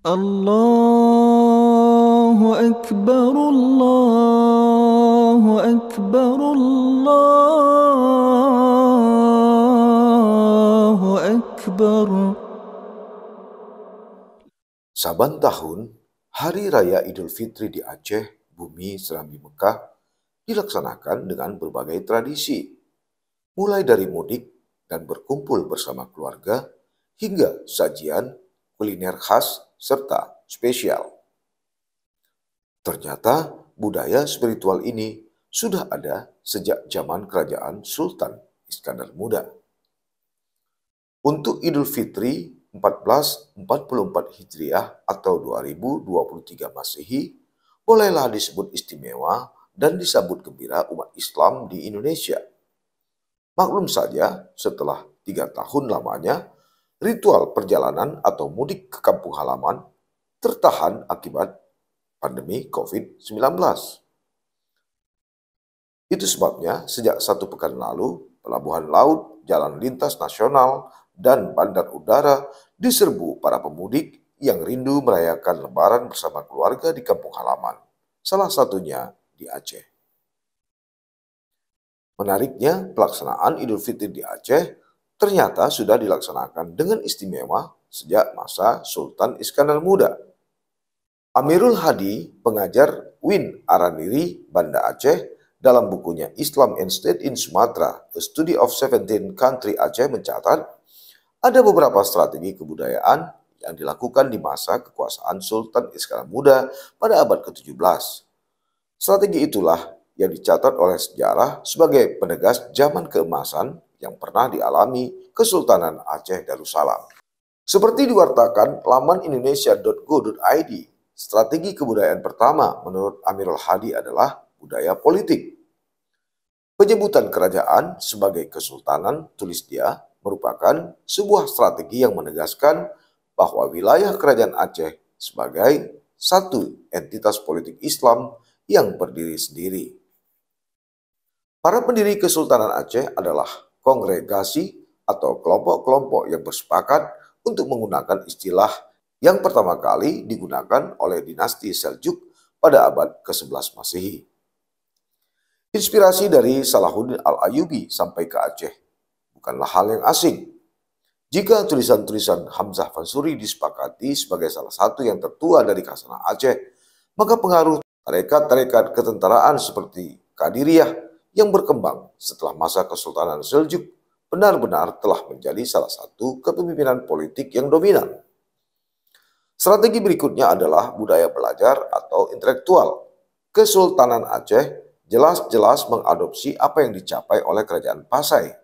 Allahu Akbar, Allahu Akbar, Allahu Akbar. Saban tahun, Hari Raya Idul Fitri di Aceh, bumi Serambi Mekah, dilaksanakan dengan berbagai tradisi, mulai dari mudik dan berkumpul bersama keluarga, hingga sajian, kuliner khas, serta spesial. Ternyata budaya spiritual ini sudah ada sejak zaman kerajaan Sultan Iskandar Muda. Untuk Idul Fitri 1444 Hijriah atau 2023 Masehi, bolehlah disebut istimewa dan disambut gembira umat Islam di Indonesia. Maklum saja, setelah 3 tahun lamanya, ritual perjalanan atau mudik ke kampung halaman tertahan akibat pandemi COVID-19. Itu sebabnya sejak 1 pekan lalu, pelabuhan laut, jalan lintas nasional, dan bandar udara diserbu para pemudik yang rindu merayakan Lebaran bersama keluarga di kampung halaman, salah satunya di Aceh. Menariknya, pelaksanaan Idul Fitri di Aceh ternyata sudah dilaksanakan dengan istimewa sejak masa Sultan Iskandar Muda. Amirul Hadi, pengajar UIN Araniri, Banda Aceh, dalam bukunya Islam and State in Sumatra, A Study of 17 Country Aceh mencatat, ada beberapa strategi kebudayaan yang dilakukan di masa kekuasaan Sultan Iskandar Muda pada abad ke-17. Strategi itulah yang dicatat oleh sejarah sebagai penegas zaman keemasan yang pernah dialami Kesultanan Aceh Darussalam. Seperti diwartakan laman indonesia.go.id, strategi kebudayaan pertama menurut Amirul Hadi adalah budaya politik. Penyebutan kerajaan sebagai kesultanan, tulis dia, merupakan sebuah strategi yang menegaskan bahwa wilayah kerajaan Aceh sebagai satu entitas politik Islam yang berdiri sendiri. Para pendiri Kesultanan Aceh adalah kongregasi atau kelompok-kelompok yang bersepakat untuk menggunakan istilah yang pertama kali digunakan oleh dinasti Seljuk pada abad ke-11 Masehi. Inspirasi dari Salahuddin Al-Ayyubi sampai ke Aceh bukanlah hal yang asing. Jika tulisan-tulisan Hamzah Fansuri disepakati sebagai salah satu yang tertua dari Khazanah Aceh, maka pengaruh tarekat-tarekat ketentaraan seperti Qadiriyah yang berkembang setelah masa Kesultanan Seljuk benar-benar telah menjadi salah satu kepemimpinan politik yang dominan. Strategi berikutnya adalah budaya belajar atau intelektual. Kesultanan Aceh jelas-jelas mengadopsi apa yang dicapai oleh Kerajaan Pasai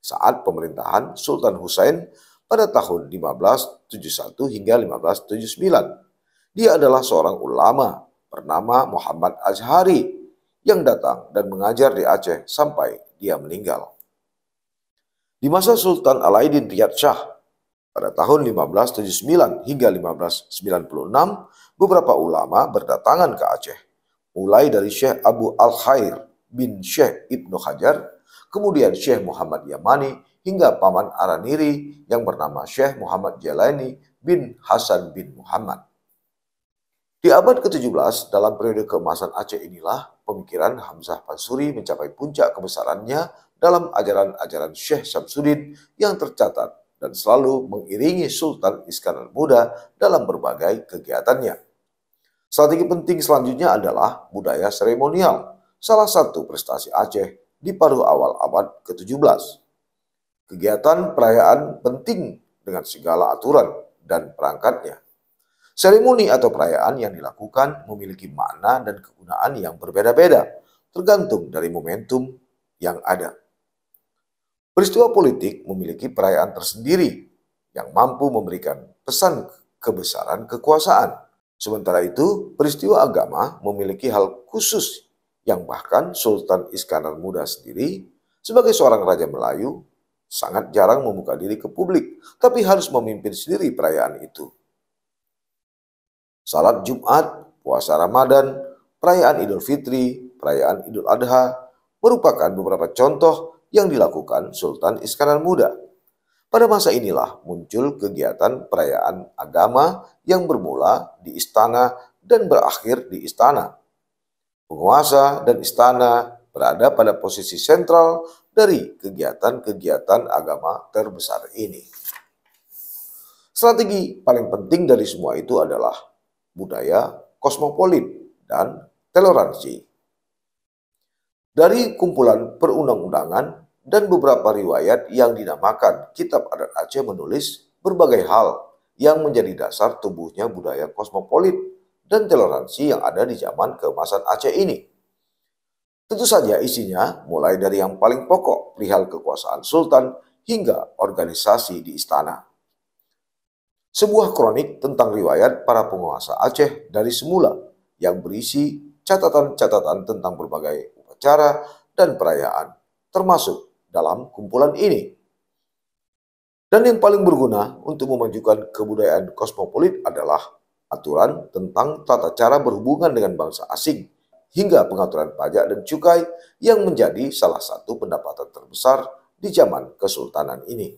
saat pemerintahan Sultan Husain pada tahun 1571 hingga 1579. Dia adalah seorang ulama bernama Muhammad Azhari yang datang dan mengajar di Aceh sampai dia meninggal. Di masa Sultan Alauddin Riyad Shah pada tahun 1579 hingga 1596, beberapa ulama berdatangan ke Aceh, mulai dari Syekh Abu Al-Khair bin Syekh Ibnu Hajar, kemudian Syekh Muhammad Yamani, hingga paman Araniri yang bernama Syekh Muhammad Jalani bin Hasan bin Muhammad. Di abad ke-17, dalam periode keemasan Aceh inilah pemikiran Hamzah Fansuri mencapai puncak kebesarannya dalam ajaran-ajaran Syekh Syamsuddin yang tercatat dan selalu mengiringi Sultan Iskandar Muda dalam berbagai kegiatannya. Strategi penting selanjutnya adalah budaya seremonial, salah satu prestasi Aceh di paruh awal abad ke-17. Kegiatan perayaan penting dengan segala aturan dan perangkatnya. Seremoni atau perayaan yang dilakukan memiliki makna dan kegunaan yang berbeda-beda, tergantung dari momentum yang ada. Peristiwa politik memiliki perayaan tersendiri yang mampu memberikan pesan kebesaran kekuasaan. Sementara itu, peristiwa agama memiliki hal khusus yang bahkan Sultan Iskandar Muda sendiri sebagai seorang raja Melayu sangat jarang membuka diri ke publik, tapi harus memimpin sendiri perayaan itu. Salat Jumat, puasa Ramadan, perayaan Idul Fitri, perayaan Idul Adha merupakan beberapa contoh yang dilakukan Sultan Iskandar Muda. Pada masa inilah muncul kegiatan perayaan agama yang bermula di istana dan berakhir di istana. Penguasa dan istana berada pada posisi sentral dari kegiatan-kegiatan agama terbesar ini. Strategi paling penting dari semua itu adalah budaya kosmopolit dan toleransi. Dari kumpulan perundang-undangan dan beberapa riwayat yang dinamakan Kitab Adat Aceh menulis berbagai hal yang menjadi dasar tumbuhnya budaya kosmopolit dan toleransi yang ada di zaman keemasan Aceh ini. Tentu saja isinya mulai dari yang paling pokok perihal kekuasaan sultan hingga organisasi di istana. Sebuah kronik tentang riwayat para penguasa Aceh dari semula yang berisi catatan-catatan tentang berbagai upacara dan perayaan, termasuk dalam kumpulan ini. Dan yang paling berguna untuk memajukan kebudayaan kosmopolit adalah aturan tentang tata cara berhubungan dengan bangsa asing, hingga pengaturan pajak dan cukai yang menjadi salah satu pendapatan terbesar di zaman kesultanan ini.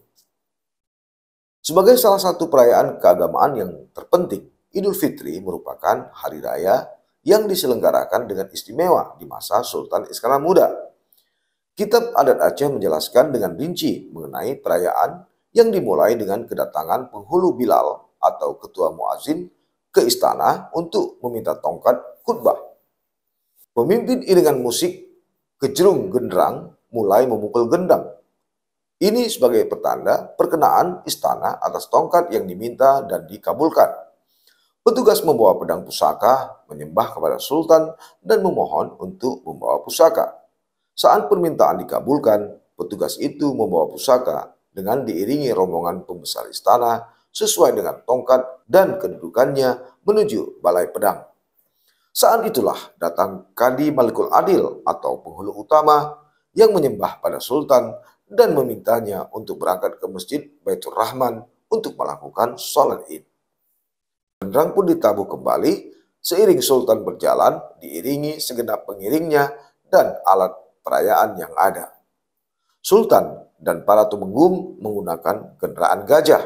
Sebagai salah satu perayaan keagamaan yang terpenting, Idul Fitri merupakan hari raya yang diselenggarakan dengan istimewa di masa Sultan Iskandar Muda. Kitab Adat Aceh menjelaskan dengan rinci mengenai perayaan yang dimulai dengan kedatangan penghulu Bilal atau ketua muazin ke istana untuk meminta tongkat khutbah. Pemimpin iringan musik Kejrung Gendrang mulai memukul gendang. Ini sebagai pertanda perkenaan istana atas tongkat yang diminta dan dikabulkan. Petugas membawa pedang pusaka, menyembah kepada sultan, dan memohon untuk membawa pusaka. Saat permintaan dikabulkan, petugas itu membawa pusaka dengan diiringi rombongan pembesar istana sesuai dengan tongkat dan kedudukannya menuju balai pedang. Saat itulah datang Kadi Malikul Adil atau penghulu utama yang menyembah pada sultan dan memintanya untuk berangkat ke Masjid Baitur Rahman untuk melakukan sholat id. Gendrang pun ditabuh kembali seiring sultan berjalan diiringi segenap pengiringnya dan alat perayaan yang ada. Sultan dan para tumenggung menggunakan kendaraan gajah.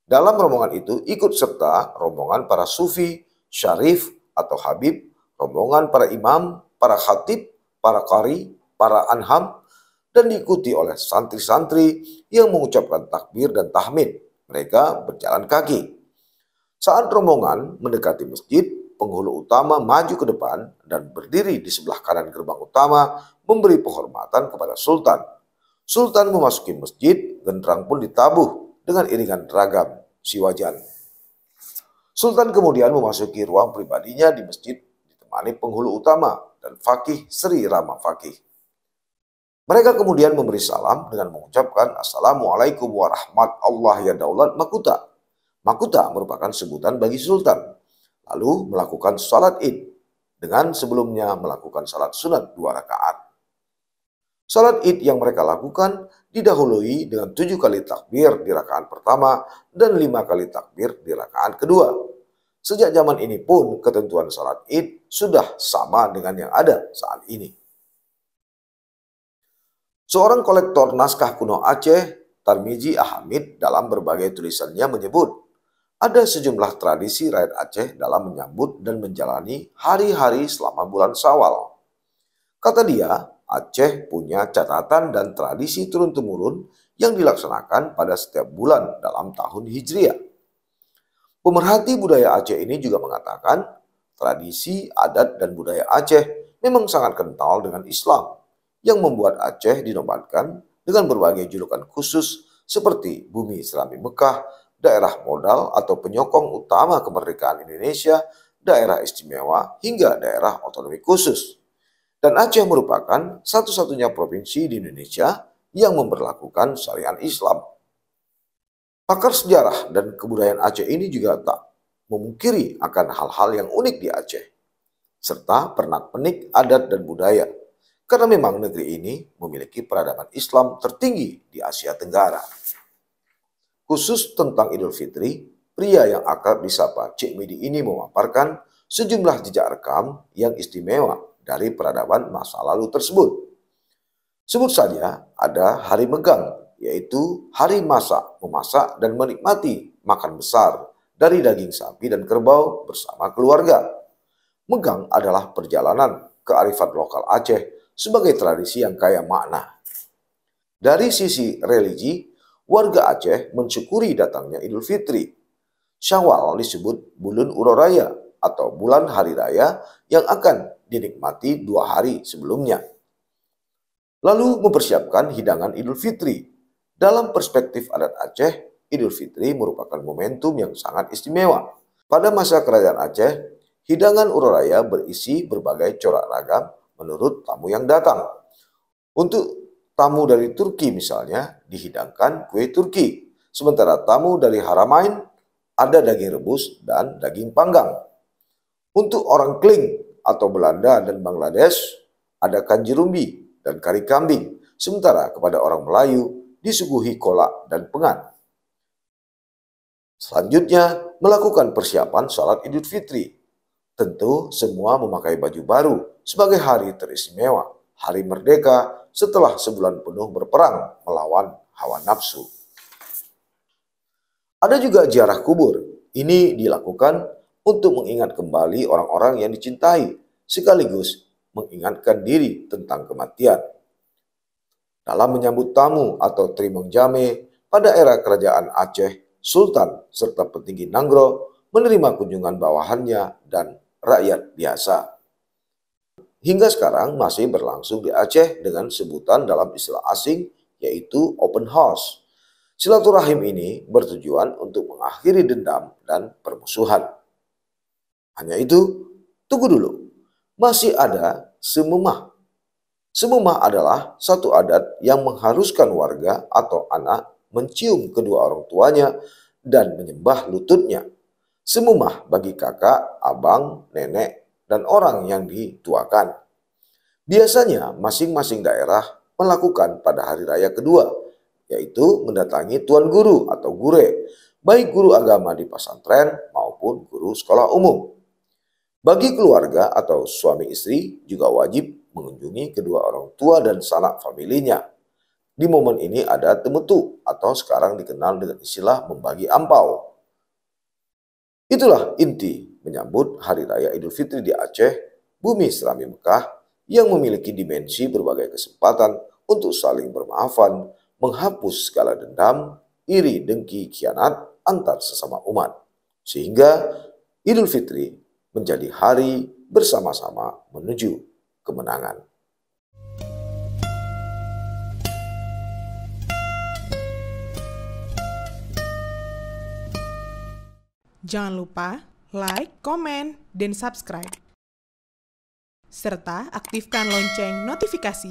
Dalam rombongan itu ikut serta rombongan para sufi, syarif atau habib, rombongan para imam, para khatib, para qari, para anham, dan diikuti oleh santri-santri yang mengucapkan takbir dan tahmid. Mereka berjalan kaki. Saat rombongan mendekati masjid, penghulu utama maju ke depan dan berdiri di sebelah kanan gerbang utama memberi penghormatan kepada sultan. Sultan memasuki masjid, Gendrang pun ditabuh dengan iringan ragam siwajan. Sultan kemudian memasuki ruang pribadinya di masjid ditemani penghulu utama dan Fakih Sri Rama Fakih. Mereka kemudian memberi salam dengan mengucapkan Assalamualaikum warahmatullahi ya daulat Makuta. Makuta merupakan sebutan bagi sultan. Lalu melakukan salat id dengan sebelumnya melakukan salat sunat 2 rakaat. Salat id yang mereka lakukan didahului dengan 7 kali takbir di rakaat pertama dan 5 kali takbir di rakaat kedua. Sejak zaman ini pun ketentuan salat id sudah sama dengan yang ada saat ini. Seorang kolektor naskah kuno Aceh, Tarmizi Ahamid, dalam berbagai tulisannya menyebut ada sejumlah tradisi rakyat Aceh dalam menyambut dan menjalani hari-hari selama bulan Syawal. Kata dia, Aceh punya catatan dan tradisi turun-temurun yang dilaksanakan pada setiap bulan dalam tahun Hijriah. Pemerhati budaya Aceh ini juga mengatakan tradisi, adat, dan budaya Aceh memang sangat kental dengan Islam yang membuat Aceh dinobatkan dengan berbagai julukan khusus seperti Bumi Serambi Mekah, daerah modal atau penyokong utama kemerdekaan Indonesia, daerah istimewa, hingga daerah otonomi khusus. Dan Aceh merupakan satu-satunya provinsi di Indonesia yang memberlakukan syariat Islam. Pakar sejarah dan kebudayaan Aceh ini juga tak memungkiri akan hal-hal yang unik di Aceh, serta pernak-pernik adat dan budaya, karena memang negeri ini memiliki peradaban Islam tertinggi di Asia Tenggara. Khusus tentang Idul Fitri, pria yang akrab disapa Cik Midi ini memaparkan sejumlah jejak rekam yang istimewa dari peradaban masa lalu tersebut. Sebut saja ada Hari Megang yaitu hari memasak dan menikmati makan besar dari daging sapi dan kerbau bersama keluarga. Megang adalah perjalanan kearifan lokal Aceh sebagai tradisi yang kaya makna. Dari sisi religi, warga Aceh mensyukuri datangnya Idul Fitri. Syawal disebut bulan Uroraya atau bulan hari raya yang akan dinikmati 2 hari sebelumnya. Lalu mempersiapkan hidangan Idul Fitri. Dalam perspektif adat Aceh, Idul Fitri merupakan momentum yang sangat istimewa. Pada masa kerajaan Aceh, hidangan Uroraya berisi berbagai corak ragam menurut tamu yang datang. Untuk tamu dari Turki misalnya, dihidangkan kue Turki. Sementara tamu dari Haramain, ada daging rebus dan daging panggang. Untuk orang Kling atau Belanda dan Bangladesh, ada kanjirumbi dan kari kambing. Sementara kepada orang Melayu, disuguhi kolak dan pengan. Selanjutnya, melakukan persiapan salat Idul Fitri. Tentu semua memakai baju baru sebagai hari teristimewa, hari merdeka setelah sebulan penuh berperang melawan hawa nafsu. Ada juga ziarah kubur. Ini dilakukan untuk mengingat kembali orang-orang yang dicintai, sekaligus mengingatkan diri tentang kematian. Dalam menyambut tamu atau Trimong Jame, pada era kerajaan Aceh, Sultan serta petinggi Nanggro menerima kunjungan bawahannya dan rakyat biasa. Hingga sekarang masih berlangsung di Aceh dengan sebutan dalam istilah asing yaitu open house. Silaturahim ini bertujuan untuk mengakhiri dendam dan permusuhan. Hanya itu, tunggu dulu, masih ada sememah. Sememah adalah satu adat yang mengharuskan warga atau anak mencium kedua orang tuanya dan menyembah lututnya. Sememah bagi kakak, abang, nenek, dan orang yang dituakan. Biasanya masing-masing daerah melakukan pada hari raya kedua, yaitu mendatangi tuan guru atau gure, baik guru agama di pesantren maupun guru sekolah umum. Bagi keluarga atau suami istri juga wajib mengunjungi kedua orang tua dan sanak familinya. Di momen ini ada temetu atau sekarang dikenal dengan istilah membagi ampau. Itulah inti menyambut Hari Raya Idul Fitri di Aceh, bumi Serami Mekah, yang memiliki dimensi berbagai kesempatan untuk saling bermaafan, menghapus segala dendam, iri, dengki, khianat antar sesama umat. Sehingga Idul Fitri menjadi hari bersama-sama menuju kemenangan. Jangan lupa like, komen, dan subscribe. Serta aktifkan lonceng notifikasi.